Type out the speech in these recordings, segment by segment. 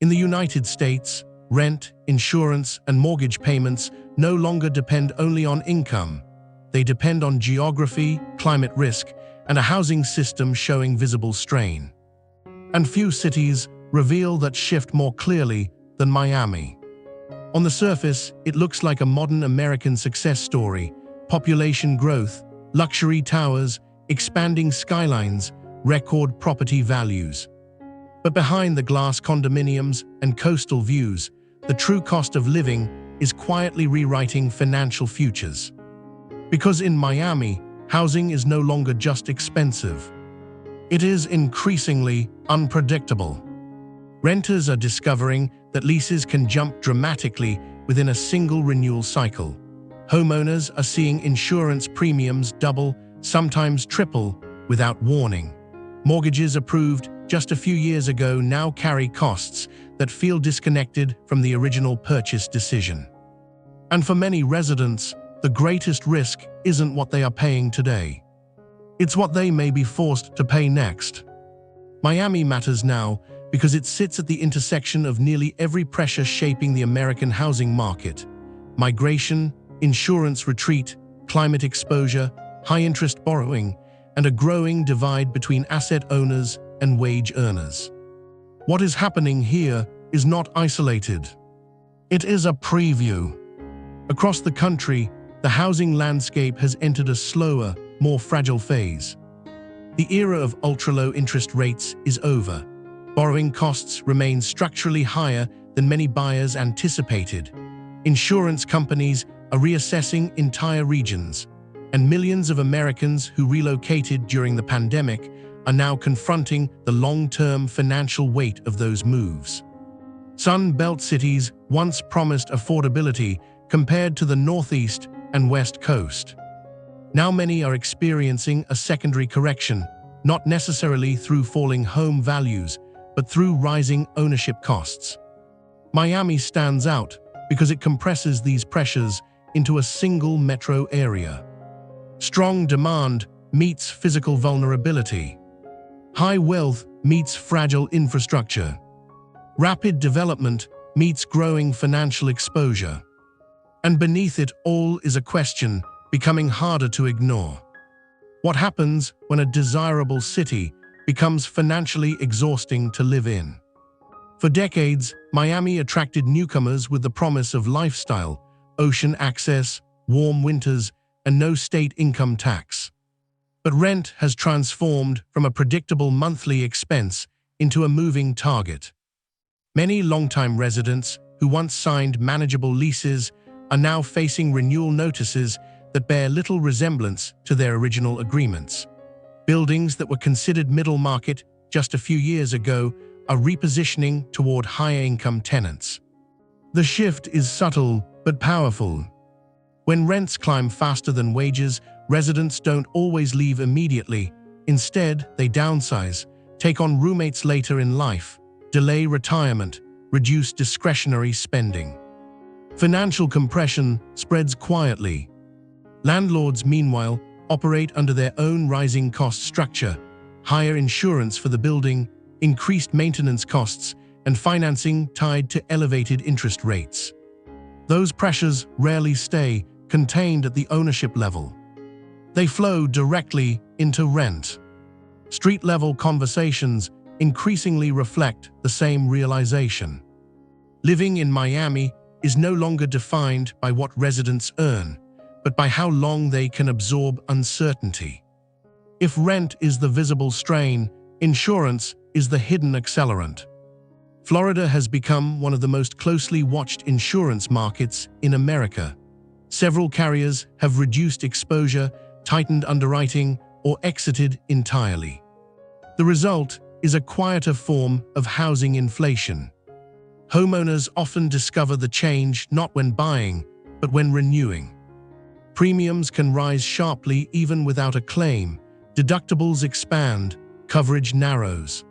In the United States, rent, insurance, and mortgage payments no longer depend only on income. They depend on geography, climate risk, and a housing system showing visible strain. And few cities reveal that shift more clearly than Miami. On the surface, it looks like a modern American success story: population growth, luxury towers, expanding skylines, record property values. But behind the glass condominiums and coastal views, the true cost of living is quietly rewriting financial futures. Because in Miami, housing is no longer just expensive. It is increasingly unpredictable. Renters are discovering that leases can jump dramatically within a single renewal cycle. Homeowners are seeing insurance premiums double, sometimes triple, without warning. Mortgages approved just a few years ago now carry costs that feel disconnected from the original purchase decision. And for many residents, the greatest risk isn't what they are paying today. It's what they may be forced to pay next. Miami matters now because it sits at the intersection of nearly every pressure shaping the American housing market: migration, insurance retreat, climate exposure, high-interest borrowing, and a growing divide between asset owners and wage earners. What is happening here is not isolated. It is a preview. Across the country, the housing landscape has entered a slower, more fragile phase. The era of ultra-low interest rates is over. Borrowing costs remain structurally higher than many buyers anticipated. Insurance companies are reassessing entire regions, and millions of Americans who relocated during the pandemic are now confronting the long-term financial weight of those moves. Sun Belt cities once promised affordability compared to the Northeast and West Coast. Now many are experiencing a secondary correction, not necessarily through falling home values, but through rising ownership costs. Miami stands out because it compresses these pressures into a single metro area. Strong demand meets physical vulnerability. High wealth meets fragile infrastructure. Rapid development meets growing financial exposure. And beneath it all is a question becoming harder to ignore. What happens when a desirable city becomes financially exhausting to live in? For decades, Miami attracted newcomers with the promise of lifestyle, ocean access, warm winters, and no state income tax. But rent has transformed from a predictable monthly expense into a moving target. Many longtime residents who once signed manageable leases are now facing renewal notices that bear little resemblance to their original agreements. Buildings that were considered middle market just a few years ago are repositioning toward higher-income tenants. The shift is subtle but powerful. When rents climb faster than wages, residents don't always leave immediately. Instead, they downsize, take on roommates later in life, delay retirement, reduce discretionary spending. Financial compression spreads quietly. Landlords, meanwhile, operate under their own rising cost structure: higher insurance for the building, increased maintenance costs, and financing tied to elevated interest rates. Those pressures rarely stay contained at the ownership level. They flow directly into rent. Street-level conversations increasingly reflect the same realization. Living in Miami is no longer defined by what residents earn, but by how long they can absorb uncertainty. If rent is the visible strain, insurance is the hidden accelerant. Florida has become one of the most closely watched insurance markets in America. Several carriers have reduced exposure, tightened underwriting, or exited entirely. The result is a quieter form of housing inflation. Homeowners often discover the change not when buying, but when renewing. Premiums can rise sharply even without a claim, deductibles expand, coverage narrows.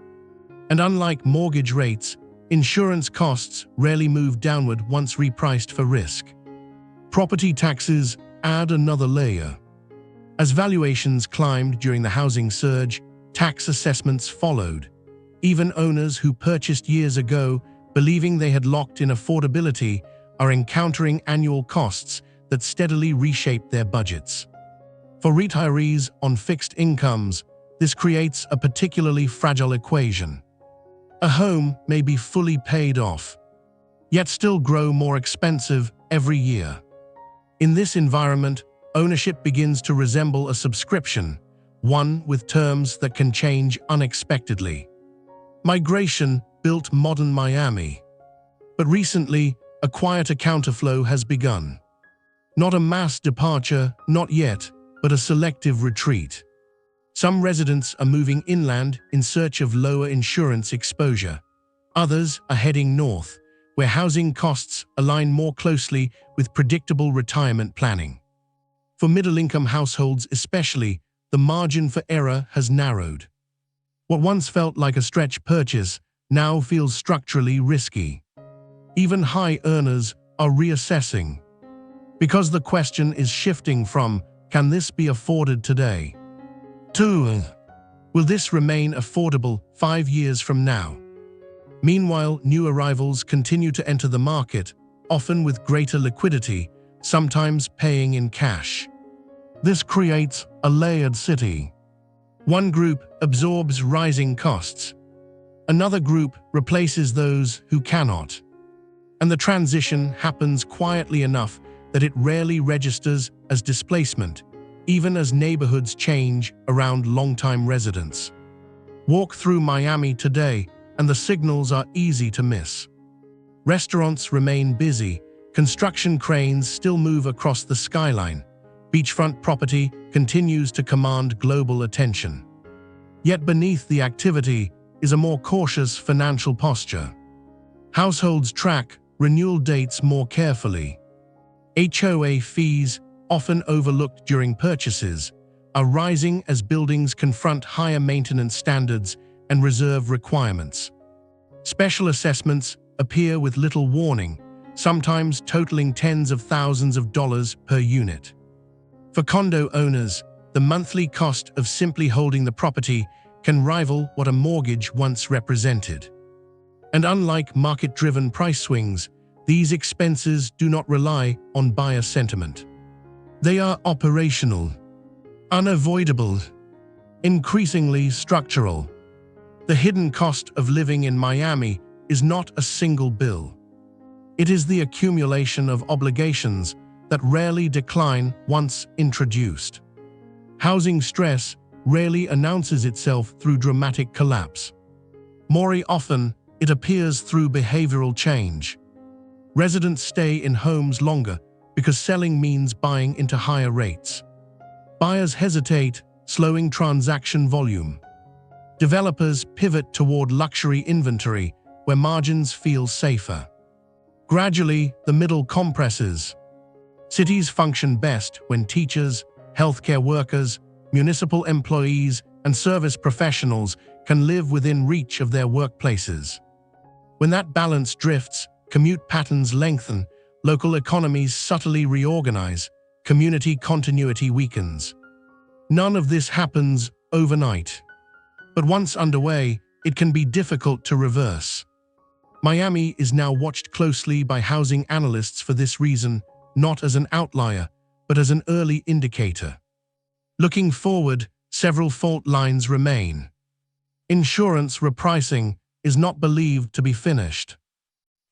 And unlike mortgage rates, insurance costs rarely move downward once repriced for risk. Property taxes add another layer. As valuations climbed during the housing surge, tax assessments followed. Even owners who purchased years ago believing they had locked in affordability, are encountering annual costs that steadily reshape their budgets. For retirees on fixed incomes, this creates a particularly fragile equation. A home may be fully paid off, yet still grow more expensive every year. In this environment, ownership begins to resemble a subscription, one with terms that can change unexpectedly. Migration built modern Miami. But recently, a quieter counterflow has begun. Not a mass departure, not yet, but a selective retreat. Some residents are moving inland in search of lower insurance exposure. Others are heading north, where housing costs align more closely with predictable retirement planning. For middle-income households especially, the margin for error has narrowed. What once felt like a stretch purchase now feels structurally risky. Even high earners are reassessing, because the question is shifting from, can this be afforded today? To, will this remain affordable 5 years from now? Meanwhile, new arrivals continue to enter the market, often with greater liquidity, sometimes paying in cash. This creates a layered city. One group absorbs rising costs. Another group replaces those who cannot. And the transition happens quietly enough that it rarely registers as displacement, even as neighborhoods change around longtime residents. Walk through Miami today, and the signals are easy to miss. Restaurants remain busy, construction cranes still move across the skyline, beachfront property continues to command global attention. Yet beneath the activity is a more cautious financial posture. Households track renewal dates more carefully. HOA fees, often overlooked during purchases, are rising as buildings confront higher maintenance standards and reserve requirements. Special assessments appear with little warning, sometimes totaling tens of thousands of dollars per unit. For condo owners, the monthly cost of simply holding the property can rival what a mortgage once represented. And unlike market-driven price swings, these expenses do not rely on buyer sentiment. They are operational, unavoidable, increasingly structural. The hidden cost of living in Miami is not a single bill. It is the accumulation of obligations that rarely decline once introduced. Housing stress rarely announces itself through dramatic collapse. More often, it appears through behavioral change. Residents stay in homes longer because selling means buying into higher rates. Buyers hesitate, slowing transaction volume. Developers pivot toward luxury inventory, where margins feel safer. Gradually, the middle compresses. Cities function best when teachers, healthcare workers, municipal employees, and service professionals can live within reach of their workplaces. When that balance drifts, commute patterns lengthen, local economies subtly reorganize, community continuity weakens. None of this happens overnight. But once underway, it can be difficult to reverse. Miami is now watched closely by housing analysts for this reason, not as an outlier, but as an early indicator. Looking forward, several fault lines remain. Insurance repricing is not believed to be finished.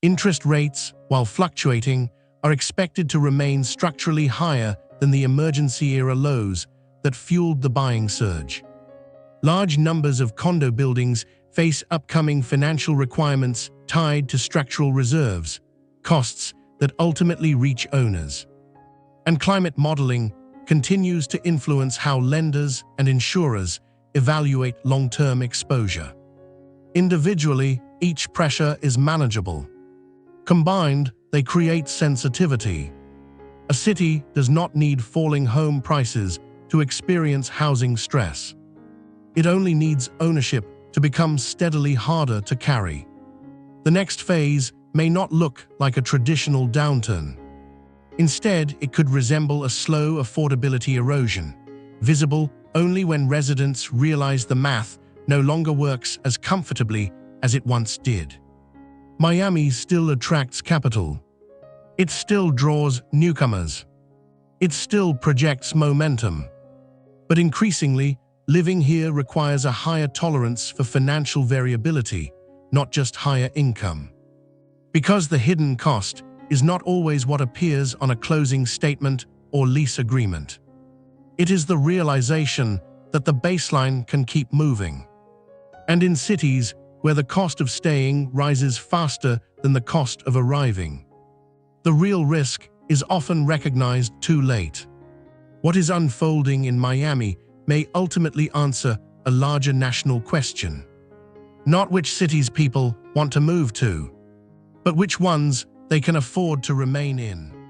Interest rates, while fluctuating, are expected to remain structurally higher than the emergency-era lows that fueled the buying surge. Large numbers of condo buildings face upcoming financial requirements tied to structural reserves, costs that ultimately reach owners. And climate modeling continues to influence how lenders and insurers evaluate long-term exposure. Individually, each pressure is manageable. Combined, they create sensitivity. A city does not need falling home prices to experience housing stress. It only needs ownership to become steadily harder to carry. The next phase may not look like a traditional downturn. Instead, it could resemble a slow affordability erosion, visible only when residents realize the math no longer works as comfortably as it once did. Miami still attracts capital. It still draws newcomers. It still projects momentum. But increasingly, living here requires a higher tolerance for financial variability, not just higher income. Because the hidden cost is not always what appears on a closing statement or lease agreement. It is the realization that the baseline can keep moving. And in cities where the cost of staying rises faster than the cost of arriving, the real risk is often recognized too late. What is unfolding in Miami may ultimately answer a larger national question. Not which cities people want to move to, but which ones they can afford to remain in.